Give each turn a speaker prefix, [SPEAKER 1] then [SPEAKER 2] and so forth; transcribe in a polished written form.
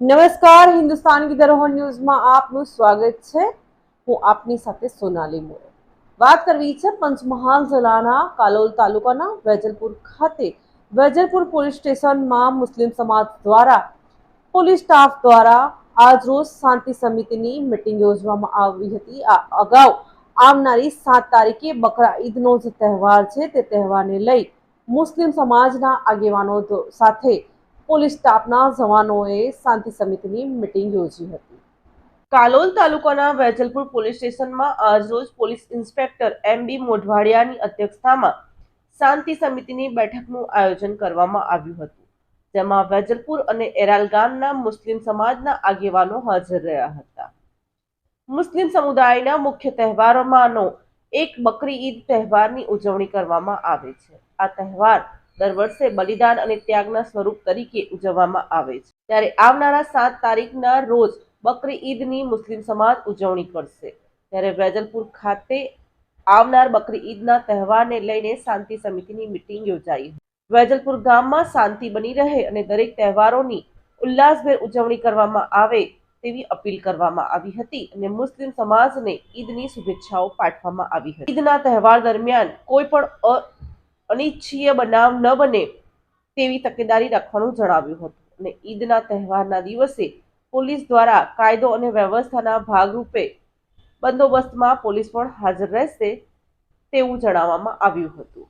[SPEAKER 1] નમસ્કાર, હિન્દુસ્તાન की धरोहर ન્યૂઝમાં આપનું સ્વાગત છે। હું આપની સાથે સોનાલી મોરે વાત કરવી છે પંચમહાલ જિલ્લાના કાલોલ તાલુકાના વેજલપુર ખાતે વેજલપુર પોલીસ સ્ટેશનમાં મુસ્લિમ સમાજ દ્વારા પોલીસ સ્ટાફ દ્વારા આજ રોજ શાંતિ સમિતિની મીટિંગ યોજવામાં આવી હતી। આ અગાઉ આવનારી 7 તારીખે બકરા ઈદનો જે તહેવાર છે તે તહેવારને લઈ મુસ્લિમ સમાજના આગેવાનો સાથે પોલીસ સ્ટાફના જવાનોએ શાંતિ સમિતિની મીટિંગ યોજી હતી। કાલોલ તાલુકાના વેજલપુર પોલીસ સ્ટેશનમાં આજરોજ પોલીસ ઇન્સ્પેક્ટર એમ.બી. મોઢવાડિયાની અધ્યક્ષતામાં શાંતિ સમિતિની બેઠકનું આયોજન કરવામાં આવ્યું હતું, જેમાં વેજલપુર અને એરાલ ગામના મુસ્લિમ સમાજના આગેવાનો હાજર રહ્યા હતા। મુસ્લિમ સમુદાયના મુખ્ય તહેવારોમાંનો એક બકરી ઈદ તહેવારની ઉજવણી કરવામાં આવે છે। આ તહેવાર દર વર્ષે બલિદાન અને ત્યાગના સ્વરૂપ તરીકે ઉજવવામાં આવે છે, ત્યારે આવનારા 7 તારીખના રોજ બકરી ઈદની મુસ્લિમ સમાજ ઉજવણી કરશે। ત્યારે વેજલપુર ખાતે આવનાર બકરી ઈદના તહેવારને લઈને શાંતિ સમિતિની મીટિંગ યોજાઈ। વેજલપુર ગામમાં શાંતિ બની રહે અને દરેક તહેવારોની ઉલ્લાસભેર ઉજવણી કરવામાં આવે તેવી અપીલ કરવામાં આવી હતી અને મુસ્લિમ સમાજને ઈદની શુભેચ્છાઓ પાઠવવામાં આવી હતી। ઈદના તહેવાર દરમિયાન કોઈ પણ અનિચ્છનીય બનાવ ન બને તેવી તકેદારી રાખવાનું જણાવ્યું હતું અને ઈદના તહેવારના દિવસે પોલીસ દ્વારા કાયદો અને વ્યવસ્થાના ભાગરૂપે બંદોબસ્તમાં પોલીસ પણ હાજર રહેશે તેવું જણાવવામાં આવ્યું હતું।